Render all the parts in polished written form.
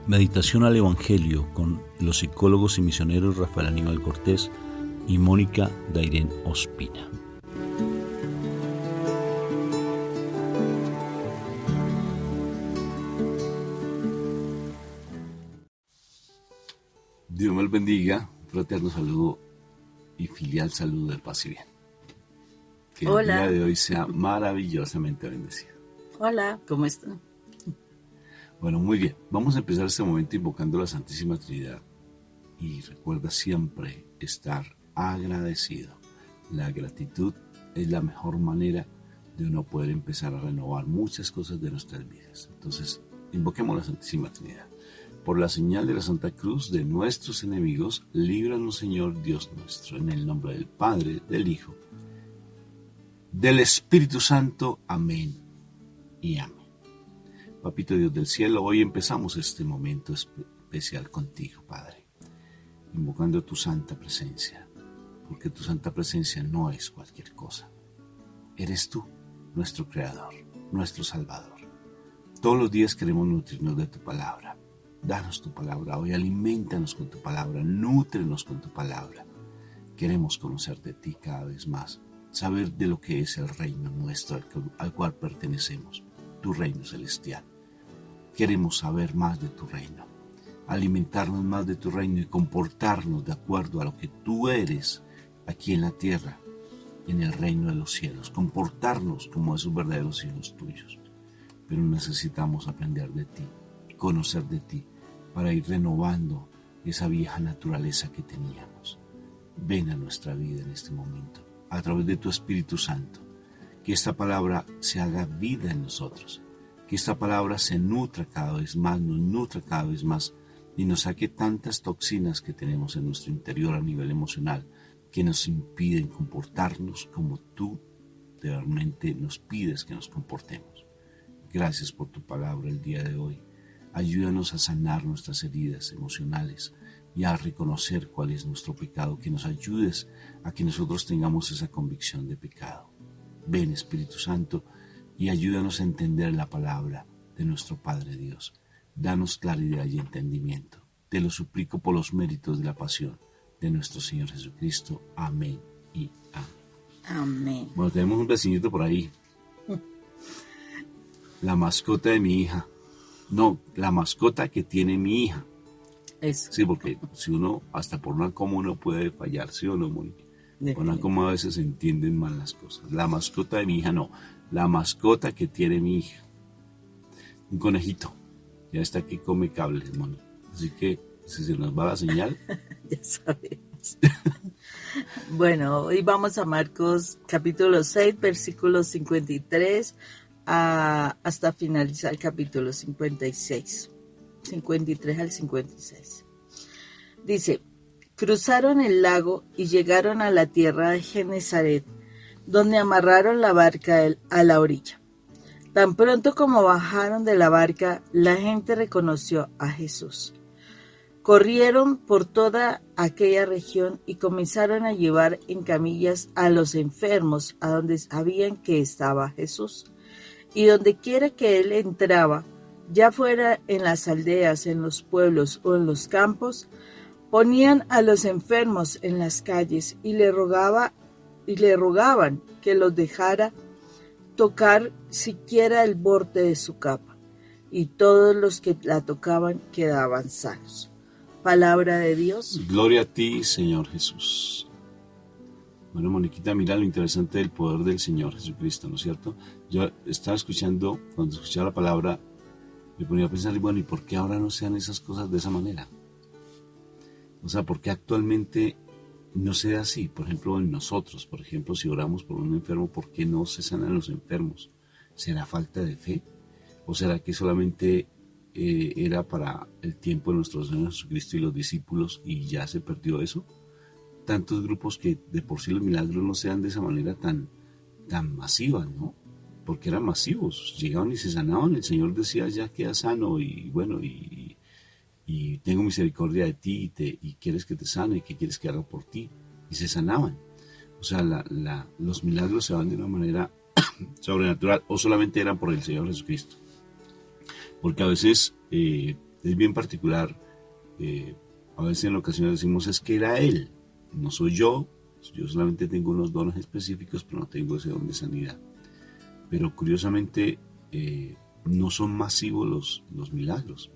Meditación al Evangelio con los psicólogos y misioneros Rafael Aníbal Cortés y Mónica Dairén Ospina. Dios me los bendiga, fraterno saludo y filial saludo del paz y bien. Que el día de hoy sea maravillosamente bendecido. Hola, ¿cómo están? Bueno, muy bien. Vamos a empezar este momento invocando la Santísima Trinidad. Y recuerda siempre estar agradecido. La gratitud es la mejor manera de uno poder empezar a renovar muchas cosas de nuestras vidas. Entonces, invoquemos la Santísima Trinidad. Por la señal de la Santa Cruz de nuestros enemigos, líbranos, Señor Dios nuestro, en el nombre del Padre, del Hijo, del Espíritu Santo. Amén y amén. Papito Dios del cielo, hoy empezamos este momento especial contigo, Padre, invocando tu santa presencia, porque tu santa presencia no es cualquier cosa. Eres tú, nuestro Creador, nuestro Salvador. Todos los días queremos nutrirnos de tu palabra. Danos tu palabra hoy, aliméntanos con tu palabra, nútrenos con tu palabra. Queremos conocer de ti cada vez más, saber de lo que es el reino nuestro al cual pertenecemos, tu reino celestial. Queremos saber más de tu reino, alimentarnos más de tu reino y comportarnos de acuerdo a lo que tú eres aquí en la tierra, en el reino de los cielos, comportarnos como esos verdaderos hijos tuyos. Pero necesitamos aprender de ti, conocer de ti, para ir renovando esa vieja naturaleza que teníamos. Ven a nuestra vida en este momento, a través de tu Espíritu Santo, que esta palabra se haga vida en nosotros, que esta palabra se nutra cada vez más, nos nutra cada vez más y nos saque tantas toxinas que tenemos en nuestro interior a nivel emocional que nos impiden comportarnos como tú realmente nos pides que nos comportemos. Gracias por tu palabra el día de hoy. Ayúdanos a sanar nuestras heridas emocionales y a reconocer cuál es nuestro pecado, que nos ayudes a que nosotros tengamos esa convicción de pecado. Ven, Espíritu Santo, y ayúdanos a entender la palabra de nuestro Padre Dios. Danos claridad y entendimiento. Te lo suplico por los méritos de la pasión de nuestro Señor Jesucristo. Amén y amén. Amén. Bueno, tenemos un vecinito por ahí. La mascota de mi hija. No, la mascota que tiene mi hija. Eso. Sí, porque si uno, hasta por una coma uno puede fallar, ¿sí o no, Mónica? Por una coma a veces se entienden mal las cosas. La mascota de mi hija, no. La mascota que tiene mi hija. Un conejito. Ya está que come cables, Mónica. Así que, si se nos va la señal. Ya sabemos. Bueno, hoy vamos a Marcos capítulo 6, versículos 53 hasta finalizar el capítulo 56. 53 al 56. Dice: cruzaron el lago y llegaron a la tierra de Genesaret, donde amarraron la barca a la orilla. Tan pronto como bajaron de la barca, la gente reconoció a Jesús. Corrieron por toda aquella región y comenzaron a llevar en camillas a los enfermos a donde sabían que estaba Jesús. Y donde quiera que él entraba, ya fuera en las aldeas, en los pueblos o en los campos, ponían a los enfermos en las calles y le rogaban que los dejara tocar siquiera el borde de su capa, y todos los que la tocaban quedaban sanos. Palabra de Dios. Gloria a ti, Señor Jesús. Bueno, Moniquita, mira lo interesante del poder del Señor Jesucristo, ¿no es cierto? Yo estaba escuchando, cuando escuchaba la palabra, me ponía a pensar, bueno, ¿y por qué ahora no sean esas cosas de esa manera? O sea, ¿por qué actualmente no sea así? Por ejemplo, en nosotros, por ejemplo, si oramos por un enfermo, ¿por qué no se sanan los enfermos? ¿Será falta de fe? ¿O será que solamente era para el tiempo de nuestro Señor Jesucristo y los discípulos y ya se perdió eso? Tantos grupos que de por sí los milagros no sean de esa manera tan masivas, ¿no? Porque eran masivos, llegaban y se sanaban, el Señor decía, ya queda sano y bueno, y tengo misericordia de ti y quieres que te sane y que quieres que haga por ti, y se sanaban. O sea, los milagros se van de una manera sobrenatural, o solamente eran por el Señor Jesucristo. Porque a veces es bien particular. A veces en ocasiones decimos es que era Él, no soy yo solamente tengo unos dones específicos, pero no tengo ese don de sanidad. Pero curiosamente no son masivos los milagros.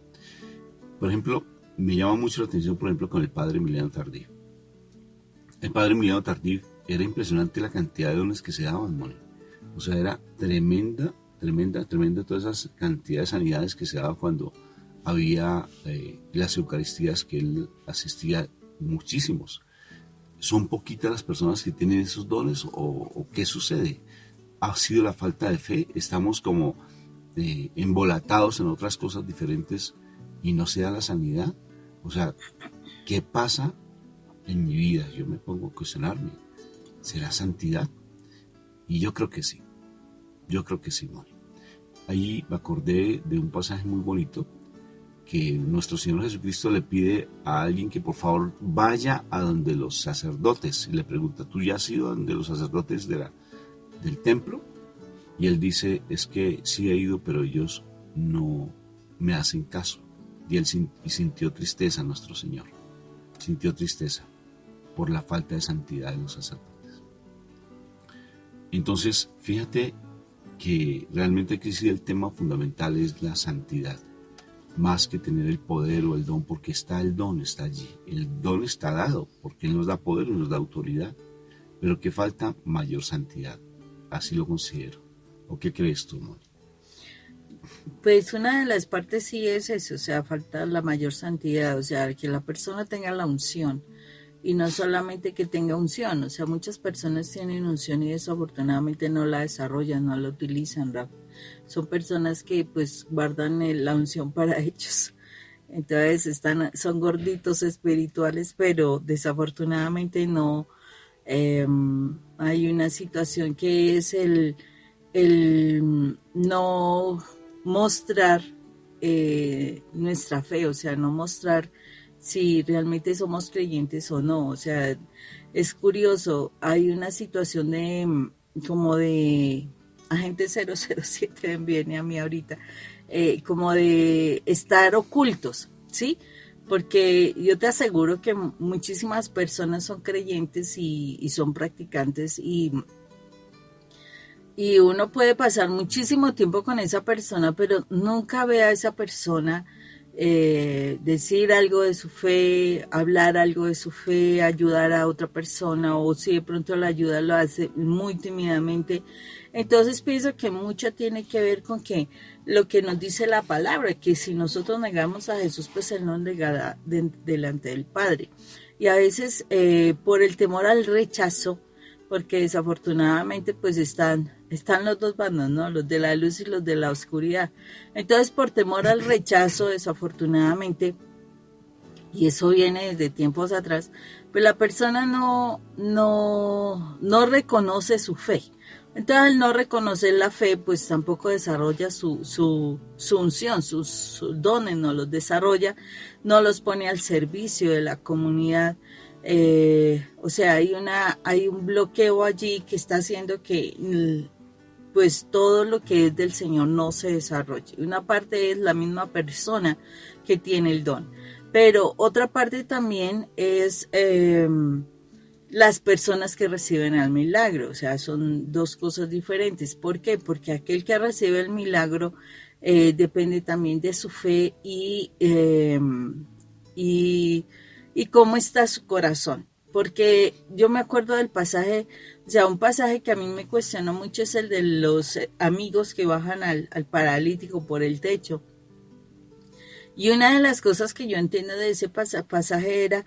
Por ejemplo, me llama mucho la atención, por ejemplo, con el padre Emiliano Tardif. El padre Emiliano Tardif, era impresionante la cantidad de dones que se daban, Moni. O sea, era tremenda todas esas cantidades de sanidades que se daban cuando había las Eucaristías que él asistía, muchísimos. ¿Son poquitas las personas que tienen esos dones o qué sucede? ¿Ha sido la falta de fe? ¿Estamos como embolatados en otras cosas diferentes y no se da la sanidad? O sea, ¿qué pasa en mi vida? Yo me pongo a cuestionarme. ¿Será santidad? Y yo creo que sí. Yo creo que sí, Moni. Ahí me acordé de un pasaje muy bonito que nuestro Señor Jesucristo le pide a alguien que por favor vaya a donde los sacerdotes y le pregunta, ¿tú ya has ido a donde los sacerdotes del templo? Y él dice, es que sí he ido, pero ellos no me hacen caso. Y él sintió tristeza, nuestro Señor. Sintió tristeza por la falta de santidad de los sacerdotes. Entonces, fíjate que realmente aquí sí el tema fundamental es la santidad, más que tener el poder o el don, porque el don está allí, el don está dado, porque Él nos da poder y nos da autoridad, pero que falta mayor santidad, así lo considero. ¿O qué crees tú, Moni? Pues una de las partes sí es eso, o sea, falta la mayor santidad, o sea, que la persona tenga la unción, y no solamente que tenga unción, o sea, muchas personas tienen unción y desafortunadamente no la desarrollan, no la utilizan, Rafa. Son personas que pues guardan la unción para ellos, entonces son gorditos espirituales, pero desafortunadamente no. Hay una situación que es el no mostrar nuestra fe, o sea, no mostrar si realmente somos creyentes o no. O sea, es curioso, hay una situación como de agente 007, viene a mí ahorita, como de estar ocultos, ¿sí? Porque yo te aseguro que muchísimas personas son creyentes y son practicantes y uno puede pasar muchísimo tiempo con esa persona, pero nunca ve a esa persona decir algo de su fe, hablar algo de su fe, ayudar a otra persona, o si de pronto la ayuda lo hace muy tímidamente. Entonces pienso que mucho tiene que ver con que lo que nos dice la palabra, que si nosotros negamos a Jesús, pues Él nos negará delante del Padre. Y a veces por el temor al rechazo, porque desafortunadamente pues están los dos bandos, ¿no? Los de la luz y los de la oscuridad. Entonces, por temor al rechazo, desafortunadamente, y eso viene desde tiempos atrás, pues la persona no reconoce su fe. Entonces, al no reconocer la fe, pues tampoco desarrolla su unción, sus dones, no los desarrolla, no los pone al servicio de la comunidad. O sea, hay un bloqueo allí que está haciendo que pues todo lo que es del Señor no se desarrolle. Una parte es la misma persona que tiene el don, pero otra parte también es las personas que reciben el milagro. O sea, son dos cosas diferentes. ¿Por qué? Porque aquel que recibe el milagro depende también de su fe y cómo está su corazón. Porque yo me acuerdo del pasaje, o sea, un pasaje que a mí me cuestionó mucho es el de los amigos que bajan al paralítico por el techo. Y una de las cosas que yo entiendo de ese pasaje era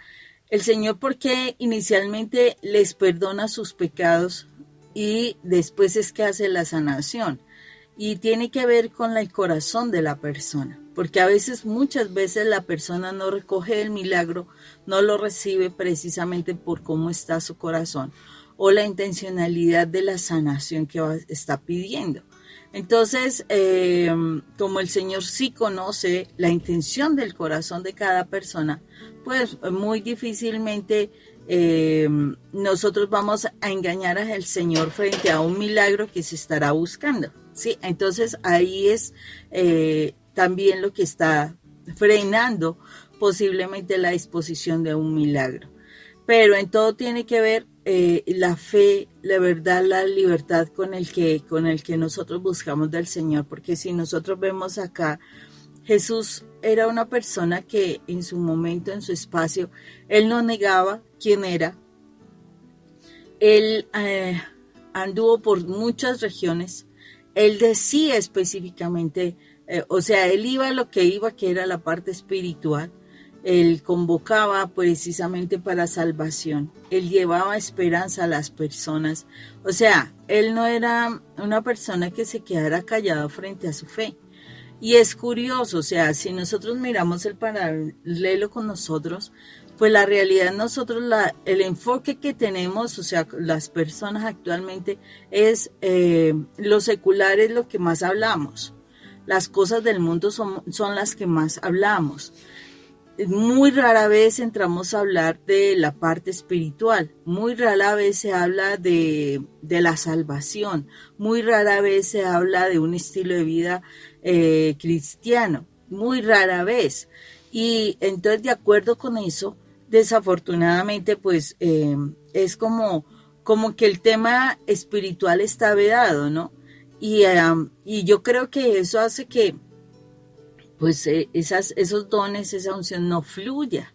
el Señor, porque inicialmente les perdona sus pecados y después es que hace la sanación. Y tiene que ver con el corazón de la persona, porque a veces, muchas veces la persona no recoge el milagro, no lo recibe precisamente por cómo está su corazón o la intencionalidad de la sanación que está pidiendo. Entonces, como el Señor sí conoce la intención del corazón de cada persona, pues muy difícilmente nosotros vamos a engañar al Señor frente a un milagro que se estará buscando. Sí, entonces ahí es también lo que está frenando posiblemente la disposición de un milagro. Pero en todo tiene que ver la fe, la verdad, la libertad con el que nosotros buscamos del Señor, porque si nosotros vemos acá, Jesús era una persona que en su momento, en su espacio, él no negaba quién era. Él anduvo por muchas regiones. Él decía específicamente, él iba a lo que iba, que era la parte espiritual. Él convocaba precisamente para salvación. Él llevaba esperanza a las personas. O sea, él no era una persona que se quedara callado frente a su fe. Y es curioso, o sea, si nosotros miramos el paralelo con nosotros, pues la realidad nosotros, el enfoque que tenemos, o sea, las personas actualmente es lo secular es lo que más hablamos. Las cosas del mundo son las que más hablamos. Muy rara vez entramos a hablar de la parte espiritual, muy rara vez se habla de la salvación, muy rara vez se habla de un estilo de vida cristiano, muy rara vez. Y entonces, de acuerdo con eso, desafortunadamente, pues es como que el tema espiritual está vedado, ¿no? Y yo creo que eso hace que pues esos dones, esa unción no fluya.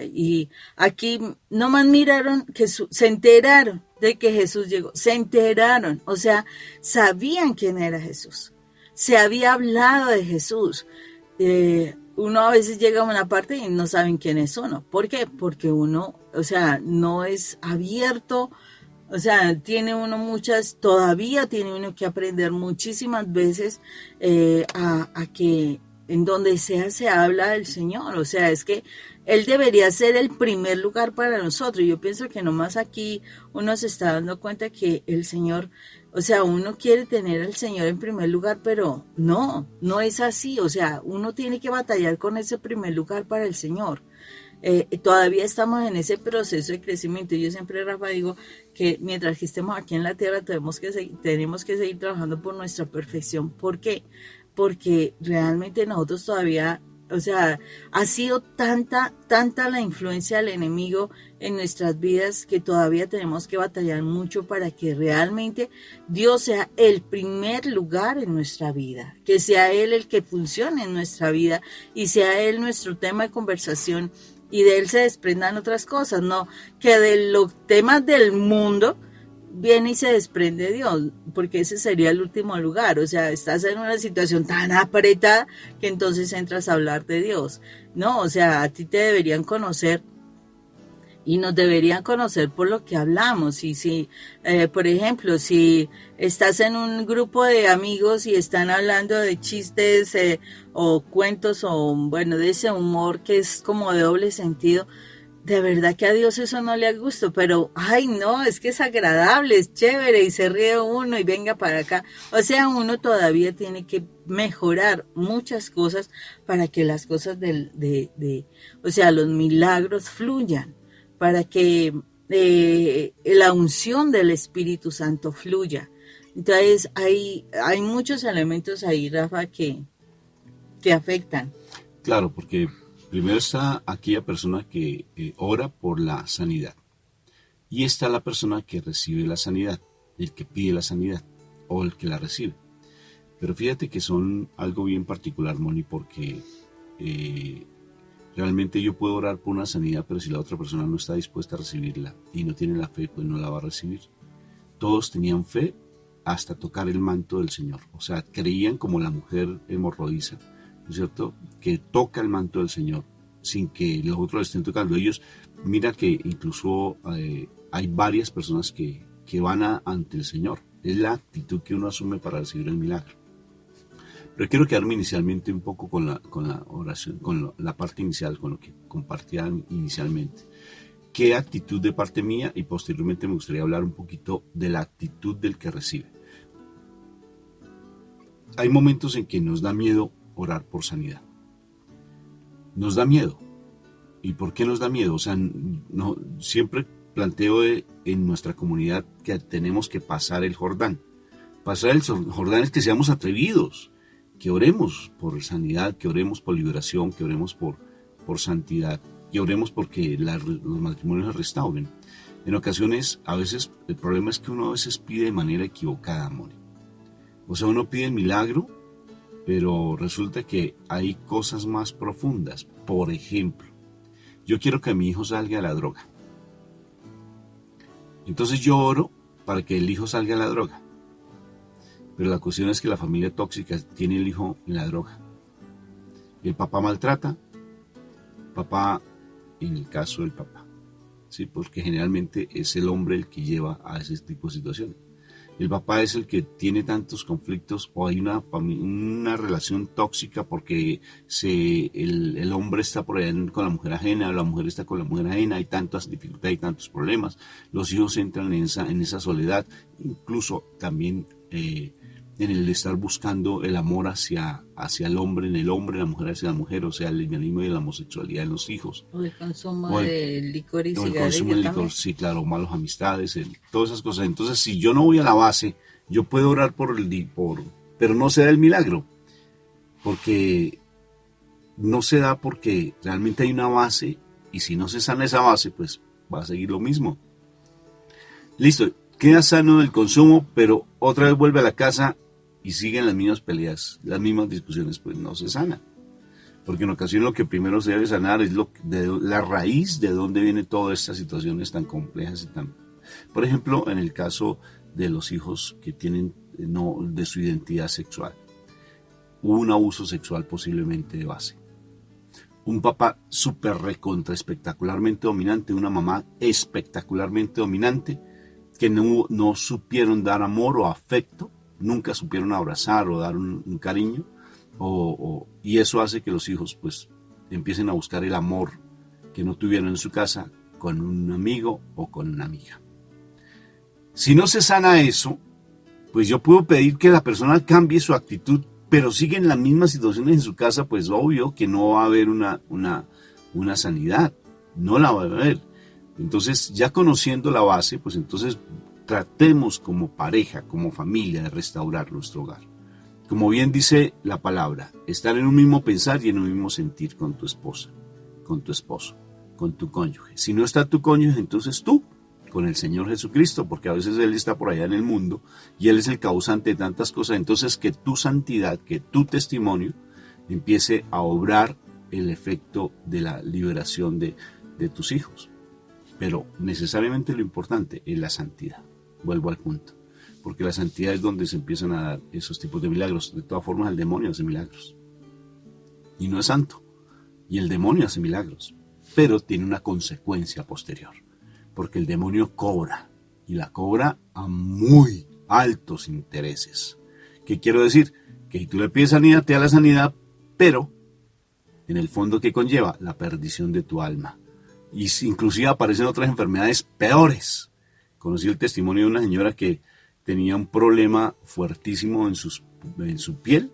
Y aquí nomás miraron que se enteraron de que Jesús llegó, se enteraron, o sea, sabían quién era Jesús, se había hablado de Jesús. Uno a veces llega a una parte y no saben quién es uno. ¿Por qué? Porque uno, o sea, no es abierto. O sea, todavía tiene uno que aprender muchísimas veces a que en donde sea se habla del Señor. O sea, es que Él debería ser el primer lugar para nosotros. Yo pienso que nomás aquí uno se está dando cuenta que el Señor, o sea, uno quiere tener al Señor en primer lugar, pero no es así. O sea, uno tiene que batallar con ese primer lugar para el Señor. Todavía estamos en ese proceso de crecimiento. Yo siempre, Rafa, digo que mientras que estemos aquí en la tierra tenemos que seguir trabajando por nuestra perfección. ¿Por qué? Porque realmente nosotros todavía, o sea, ha sido tanta la influencia del enemigo en nuestras vidas que todavía tenemos que batallar mucho para que realmente Dios sea el primer lugar en nuestra vida, que sea Él el que funcione en nuestra vida y sea Él nuestro tema de conversación. Y de Él se desprendan otras cosas, no que de los temas del mundo viene y se desprende Dios, porque ese sería el último lugar. O sea, estás en una situación tan apretada que entonces entras a hablar de Dios. No, o sea, a ti te deberían conocer y nos deberían conocer por lo que hablamos. Y si, por ejemplo, si estás en un grupo de amigos y están hablando de chistes o cuentos o, bueno, de ese humor que es como de doble sentido, de verdad que a Dios eso no le gusta, pero, ay, no, es que es agradable, es chévere y se ríe uno y venga para acá. O sea, uno todavía tiene que mejorar muchas cosas para que las cosas o sea, los milagros fluyan, para que la unción del Espíritu Santo fluya. Entonces, hay muchos elementos ahí, Rafa, que afectan. Claro, porque primero está aquella persona que ora por la sanidad. Y está la persona que recibe la sanidad, el que pide la sanidad o el que la recibe. Pero fíjate que son algo bien particular, Moni, porque realmente yo puedo orar por una sanidad, pero si la otra persona no está dispuesta a recibirla y no tiene la fe, pues no la va a recibir. Todos tenían fe hasta tocar el manto del Señor. O sea, creían como la mujer hemorroísa, ¿no es cierto?, que toca el manto del Señor sin que los otros estén tocando. Ellos, mira que incluso hay varias personas que van ante el Señor. Es la actitud que uno asume para recibir el milagro. Pero quiero quedarme inicialmente un poco con la oración, con la parte inicial, con lo que compartía inicialmente. ¿Qué actitud de parte mía? Y posteriormente me gustaría hablar un poquito de la actitud del que recibe. Hay momentos en que nos da miedo orar por sanidad. Nos da miedo. ¿Y por qué nos da miedo? O sea, no, siempre planteo en nuestra comunidad que tenemos que pasar el Jordán. Pasar el Jordán es que seamos atrevidos, que oremos por sanidad, que oremos por liberación, que oremos por santidad, que oremos porque los matrimonios se restauren. En ocasiones, a veces, el problema es que uno a veces pide de manera equivocada, amor. O sea, uno pide el milagro, pero resulta que hay cosas más profundas. Por ejemplo, yo quiero que mi hijo salga de la droga. Entonces yo oro para que el hijo salga de la droga. Pero la cuestión es que la familia tóxica tiene el hijo en la droga. El papá maltrata, papá, en el caso del papá, ¿sí? Porque generalmente es el hombre el que lleva a ese tipo de situaciones. El papá es el que tiene tantos conflictos, o hay una relación tóxica porque el hombre está por allá con la mujer ajena, o la mujer está con la mujer ajena, hay tantas dificultades, hay tantos problemas, los hijos entran en esa soledad, incluso también en el estar buscando el amor hacia el hombre, en el hombre, la mujer hacia la mujer, o sea, el lesbianismo y la homosexualidad en los hijos. O el consumo de licor y cigarrillo. O el consumo de licor, sí, claro, malas amistades, todas esas cosas. Entonces, si yo no voy a la base, yo puedo orar pero no se da el milagro, porque no se da porque realmente hay una base, y si no se sana esa base, pues va a seguir lo mismo. Listo, queda sano del consumo, pero otra vez vuelve a la casa y siguen las mismas peleas, las mismas discusiones, pues no se sana. Porque en ocasiones lo que primero se debe sanar es la raíz de dónde vienen todas estas situaciones tan complejas y tan... Por ejemplo, en el caso de los hijos que tienen de su identidad sexual. Hubo un abuso sexual posiblemente de base. Un papá súper recontra espectacularmente dominante, una mamá espectacularmente dominante, que no supieron dar amor o afecto, nunca supieron abrazar o dar un cariño, y eso hace que los hijos pues empiecen a buscar el amor que no tuvieron en su casa con un amigo o con una amiga. Si no se sana eso, pues yo puedo pedir que la persona cambie su actitud, pero siguen las mismas situaciones en su casa, pues obvio que no va a haber una sanidad, no la va a haber. Entonces, ya conociendo la base, pues entonces tratemos como pareja, como familia, de restaurar nuestro hogar. Como bien dice la palabra, estar en un mismo pensar y en un mismo sentir con tu esposa, con tu esposo, con tu cónyuge. Si no está tu cónyuge, entonces tú, con el Señor Jesucristo, porque a veces Él está por allá en el mundo y Él es el causante de tantas cosas. Entonces, que tu santidad, que tu testimonio empiece a obrar el efecto de la liberación de tus hijos. Pero necesariamente lo importante es la santidad. Vuelvo al punto. Porque la santidad es donde se empiezan a dar esos tipos de milagros. De todas formas, el demonio hace milagros. Y no es santo. Y el demonio hace milagros. Pero tiene una consecuencia posterior. Porque el demonio cobra. Y la cobra a muy altos intereses. ¿Qué quiero decir? Que si tú le pides sanidad, te da la sanidad, pero en el fondo, ¿qué conlleva? La perdición de tu alma. Y inclusive aparecen otras enfermedades peores. Conocí el testimonio de una señora que tenía un problema fuertísimo en su piel,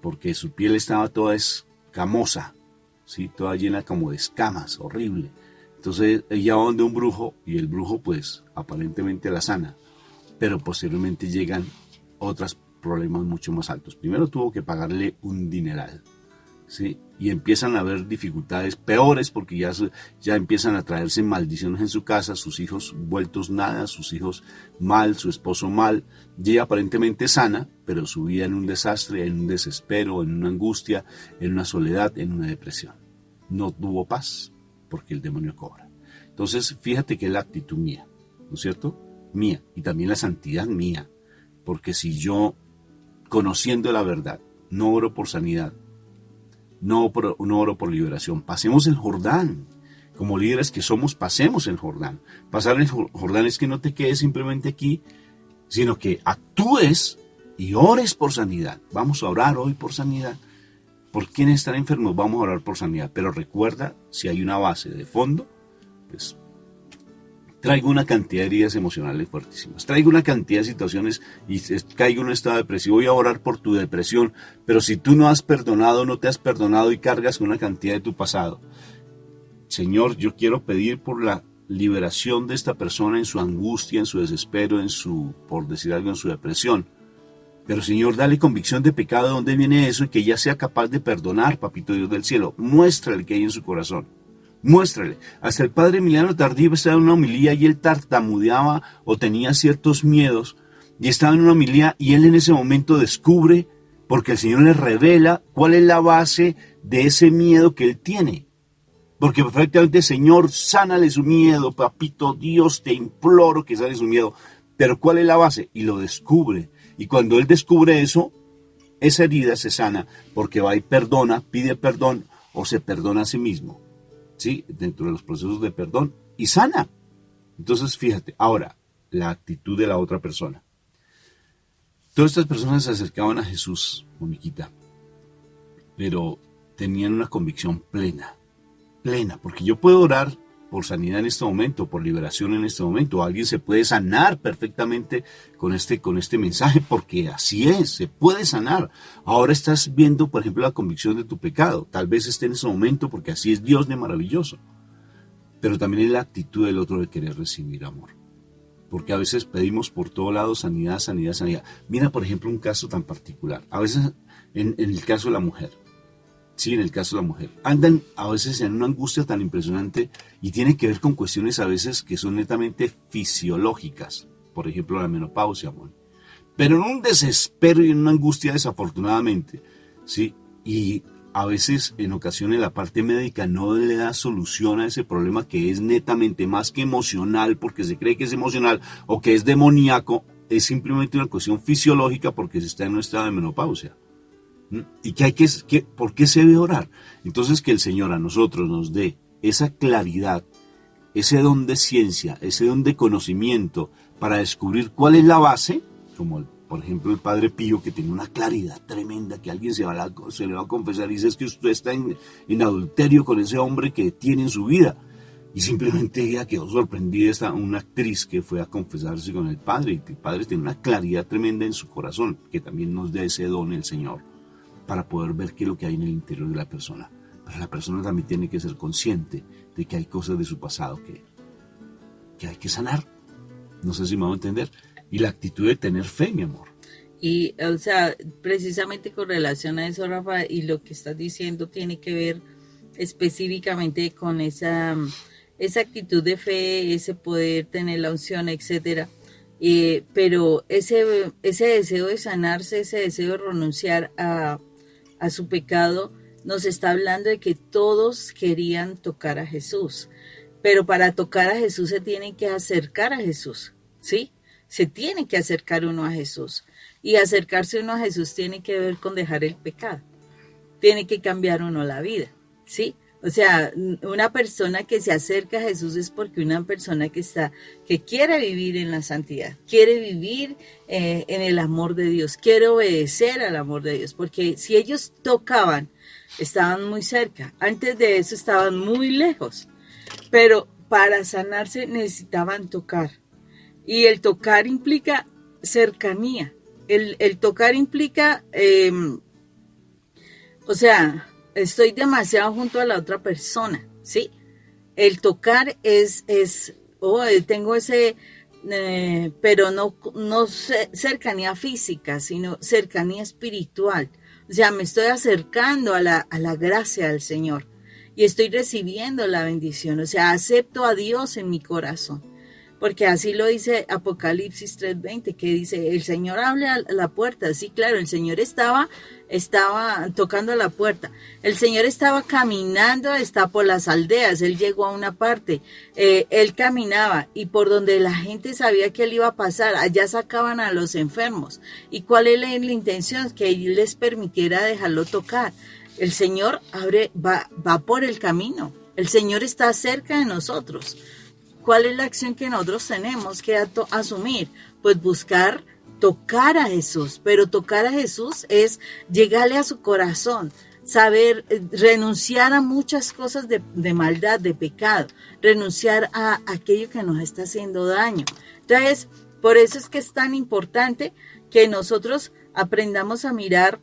porque su piel estaba toda escamosa, ¿sí? Toda llena como de escamas, horrible. Entonces ella va donde un brujo, y el brujo pues aparentemente la sana, pero posteriormente llegan otros problemas mucho más altos. Primero tuvo que pagarle un dineral, ¿sí? Y empiezan a haber dificultades peores porque ya empiezan a traerse maldiciones en su casa, sus hijos vueltos nada, sus hijos mal, su esposo mal, y ella aparentemente sana, pero su vida en un desastre, en un desespero, en una angustia, en una soledad, en una depresión. No tuvo paz porque el demonio cobra. Entonces, fíjate que es la actitud mía, ¿no es cierto? Mía, y también la santidad mía, porque si yo, conociendo la verdad, no oro por sanidad, no oro por liberación. Pasemos el Jordán. Como líderes que somos, pasemos el Jordán. Pasar el Jordán es que no te quedes simplemente aquí, sino que actúes y ores por sanidad. Vamos a orar hoy por sanidad. ¿Por quienes están enfermos? Vamos a orar por sanidad. Pero recuerda, si hay una base de fondo, pues traigo una cantidad de heridas emocionales fuertísimas. Traigo una cantidad de situaciones y caigo en un estado depresivo. Voy a orar por tu depresión. Pero si tú no has perdonado, no te has perdonado y cargas con una cantidad de tu pasado. Señor, yo quiero pedir por la liberación de esta persona en su angustia, en su desespero, por decir algo, en su depresión. Pero Señor, dale convicción de pecado, de dónde viene eso, y que ella sea capaz de perdonar, papito Dios del cielo. Muéstrale qué hay en su corazón. Muéstrale. Hasta el padre Emiliano Tardío estaba en una homilía y él tartamudeaba o tenía ciertos miedos, y estaba en una homilía y él en ese momento descubre, porque el Señor le revela cuál es la base de ese miedo que él tiene. Porque perfectamente, Señor, sánale su miedo, papito Dios, te imploro que sane su miedo. Pero ¿cuál es la base? Y lo descubre. Y cuando él descubre eso, esa herida se sana porque va y perdona, pide perdón o se perdona a sí mismo, ¿sí? Dentro de los procesos de perdón y sana. Entonces, fíjate, ahora, la actitud de la otra persona. Todas estas personas se acercaban a Jesús, Moniquita, pero tenían una convicción plena, porque yo puedo orar por sanidad en este momento, por liberación en este momento. Alguien se puede sanar perfectamente con este mensaje, porque así es, se puede sanar. Ahora estás viendo, por ejemplo, la convicción de tu pecado. Tal vez esté en ese momento, porque así es Dios de maravilloso. Pero también es la actitud del otro de querer recibir amor. Porque a veces pedimos por todo lado sanidad, sanidad, sanidad. Mira, por ejemplo, un caso tan particular. A veces, en el caso de la mujer. Sí, en el caso de la mujer. Andan a veces en una angustia tan impresionante y tiene que ver con cuestiones a veces que son netamente fisiológicas. Por ejemplo, la menopausia, amor. Pero en un desespero y en una angustia desafortunadamente. Sí, y a veces en ocasiones la parte médica no le da solución a ese problema que es netamente más que emocional porque se cree que es emocional o que es demoníaco. Es simplemente una cuestión fisiológica porque se está en un estado de menopausia. Y ¿por qué se debe orar? Entonces que el Señor a nosotros nos dé esa claridad, ese don de ciencia, ese don de conocimiento para descubrir cuál es la base, como por ejemplo el Padre Pío, que tiene una claridad tremenda, que alguien se le va a confesar y dice es que usted está en adulterio con ese hombre que tiene en su vida. Y simplemente ella quedó sorprendida, una actriz que fue a confesarse con el Padre, y el Padre tiene una claridad tremenda en su corazón, que también nos dé ese don el Señor, para poder ver qué es lo que hay en el interior de la persona. Pero la persona también tiene que ser consciente de que hay cosas de su pasado que hay que sanar. No sé si me va a entender. Y la actitud de tener fe, mi amor. Y, o sea, precisamente con relación a eso, Rafa, y lo que estás diciendo tiene que ver específicamente con esa actitud de fe, ese poder tener la unción, etcétera. Pero ese deseo de sanarse, ese deseo de renunciar a su pecado, nos está hablando de que todos querían tocar a Jesús, pero para tocar a Jesús se tiene que acercar a Jesús, ¿sí? Se tiene que acercar uno a Jesús, y acercarse uno a Jesús tiene que ver con dejar el pecado, tiene que cambiar uno la vida, ¿sí? O sea, una persona que se acerca a Jesús es porque una persona que quiere vivir en la santidad, quiere vivir en el amor de Dios, quiere obedecer al amor de Dios, porque si ellos tocaban, estaban muy cerca, antes de eso estaban muy lejos, pero para sanarse necesitaban tocar, y el tocar implica cercanía, el tocar implica, o sea, estoy demasiado junto a la otra persona, ¿sí? El tocar tengo ese, pero no cercanía física, sino cercanía espiritual. O sea, me estoy acercando a la gracia del Señor y estoy recibiendo la bendición. O sea, acepto a Dios en mi corazón. Porque así lo dice Apocalipsis 3:20, que dice, el Señor habla a la puerta. Sí, claro, el Señor estaba tocando a la puerta. El Señor estaba caminando, está por las aldeas. Él llegó a una parte, él caminaba y por donde la gente sabía que él iba a pasar, allá sacaban a los enfermos. ¿Y cuál es la intención? Que él les permitiera dejarlo tocar. El Señor va por el camino. El Señor está cerca de nosotros. ¿Cuál es la acción que nosotros tenemos que asumir? Pues buscar tocar a Jesús, pero tocar a Jesús es llegarle a su corazón, saber renunciar a muchas cosas de maldad, de pecado, renunciar a aquello que nos está haciendo daño. Entonces, por eso es que es tan importante que nosotros aprendamos a mirar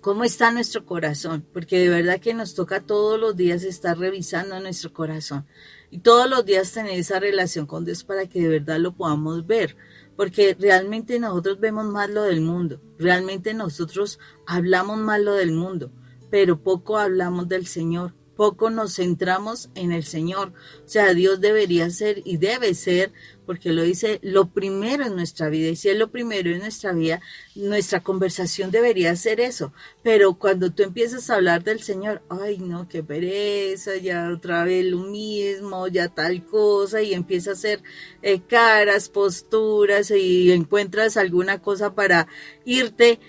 cómo está nuestro corazón, porque de verdad que nos toca todos los días estar revisando nuestro corazón y todos los días tener esa relación con Dios para que de verdad lo podamos ver, porque realmente nosotros vemos más lo del mundo, realmente nosotros hablamos más lo del mundo, pero poco hablamos del Señor, poco nos centramos en el Señor. O sea, Dios debería ser y debe ser, porque lo dice, lo primero en nuestra vida. Y si es lo primero en nuestra vida, nuestra conversación debería ser eso. Pero cuando tú empiezas a hablar del Señor, ay no, qué pereza, ya otra vez lo mismo, ya tal cosa, y empieza a hacer caras, posturas, y encuentras alguna cosa para irte,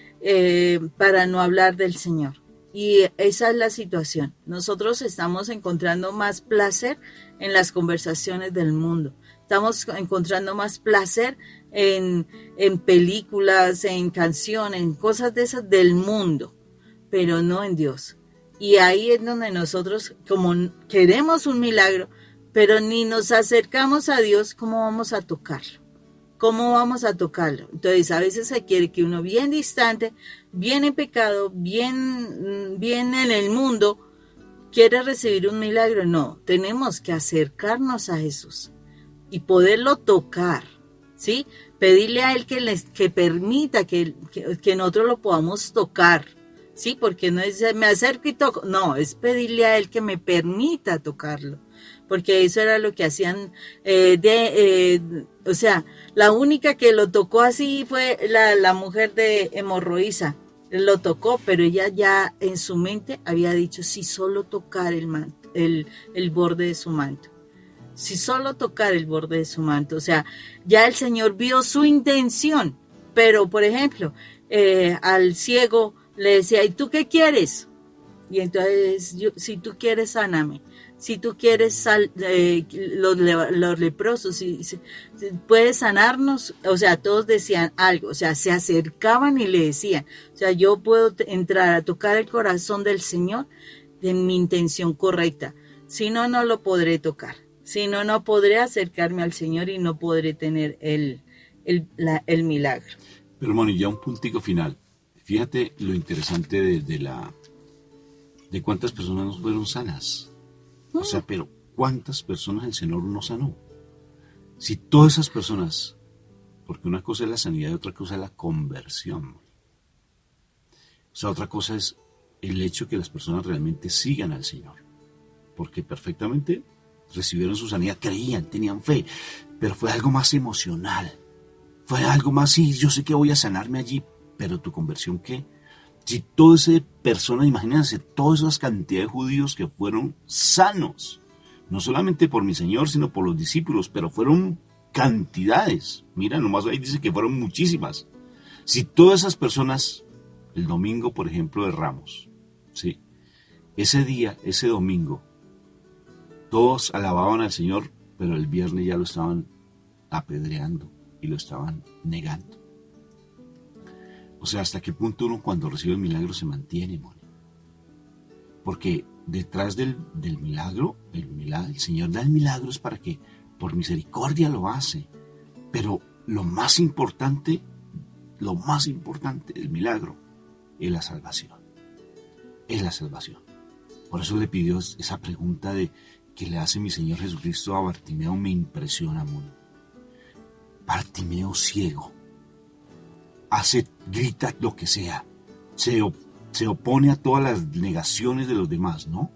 para no hablar del Señor. Y esa es la situación. Nosotros estamos encontrando más placer en las conversaciones del mundo. Estamos encontrando más placer en películas, en canciones, en cosas de esas del mundo, pero no en Dios. Y ahí es donde nosotros, como queremos un milagro, pero ni nos acercamos a Dios, ¿cómo vamos a tocarlo? ¿Cómo vamos a tocarlo? Entonces, a veces se quiere que uno bien distante, bien en pecado, bien en el mundo, quiere recibir un milagro. No, tenemos que acercarnos a Jesús y poderlo tocar, ¿sí? Pedirle a Él que permita que nosotros lo podamos tocar, ¿sí? Porque no es me acerco y toco, no, es pedirle a Él que me permita tocarlo. Porque eso era lo que hacían, o sea, la única que lo tocó así fue la mujer de hemorroísa, lo tocó, pero ella ya en su mente había dicho, si solo tocar el borde de su manto, si solo tocar el borde de su manto, o sea, ya el Señor vio su intención, pero por ejemplo, al ciego le decía, ¿y tú qué quieres? Y entonces, si tú quieres, sáname. Si tú quieres los leprosos, si puedes sanarnos, o sea, todos decían algo, o sea, se acercaban y le decían, o sea, yo puedo entrar a tocar el corazón del Señor de mi intención correcta, si no, no lo podré tocar, si no, no podré acercarme al Señor y no podré tener el el milagro. Pero Moni, ya un puntico final. Fíjate lo interesante de cuántas personas nos fueron sanas. O sea, pero ¿cuántas personas el Señor nos sanó? Si todas esas personas, porque una cosa es la sanidad y otra cosa es la conversión. O sea, otra cosa es el hecho que las personas realmente sigan al Señor. Porque perfectamente recibieron su sanidad, creían, tenían fe, pero fue algo más emocional. Fue algo más, sí, yo sé que voy a sanarme allí, pero ¿tu conversión qué? Si todas esas personas, imagínense, todas esas cantidades de judíos que fueron sanos, no solamente por mi Señor, sino por los discípulos, pero fueron cantidades. Mira, nomás ahí dice que fueron muchísimas. Si todas esas personas, el domingo, por ejemplo, de Ramos, ¿sí? Ese día, ese domingo, todos alababan al Señor, pero el viernes ya lo estaban apedreando y lo estaban negando. O sea, ¿hasta qué punto uno cuando recibe el milagro se mantiene, Moni? Porque detrás del milagro, el Señor da el milagro es para que por misericordia lo hace. Pero lo más importante del milagro es la salvación. Es la salvación. Por eso le pidió esa pregunta que le hace mi Señor Jesucristo a Bartimeo, me impresiona, Moni. Bartimeo ciego. Grita lo que sea, se opone a todas las negaciones de los demás, ¿no?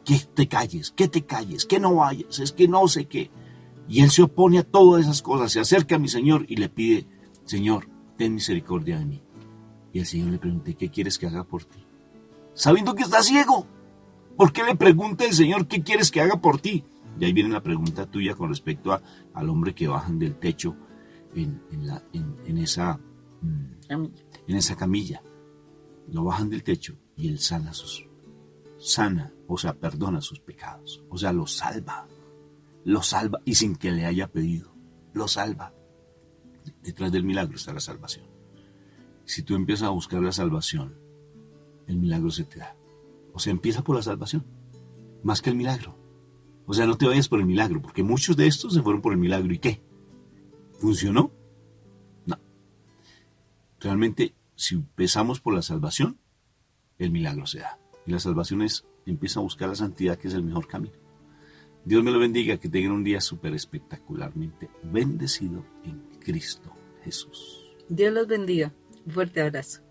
Que te calles, que no vayas, es que no sé qué. Y él se opone a todas esas cosas, se acerca a mi Señor y le pide, Señor, ten misericordia de mí. Y el Señor le pregunta, ¿qué quieres que haga por ti? Sabiendo que está ciego, ¿por qué le pregunta el Señor, ¿qué quieres que haga por ti? Y ahí viene la pregunta tuya con respecto al hombre que bajan del techo en esa camilla. Lo bajan del techo y él perdona sus pecados, o sea, lo salva y sin que le haya pedido, lo salva. Detrás del milagro está la salvación. Si tú empiezas a buscar la salvación, el milagro se te da. O sea, empieza por la salvación, más que el milagro. O sea, no te vayas por el milagro, porque muchos de estos se fueron por el milagro. ¿Y qué? ¿Funcionó? No. Realmente, si empezamos por la salvación, el milagro se da. Y la salvación empieza a buscar la santidad, que es el mejor camino. Dios me lo bendiga, que tengan un día súper espectacularmente bendecido en Cristo Jesús. Dios los bendiga. Un fuerte abrazo.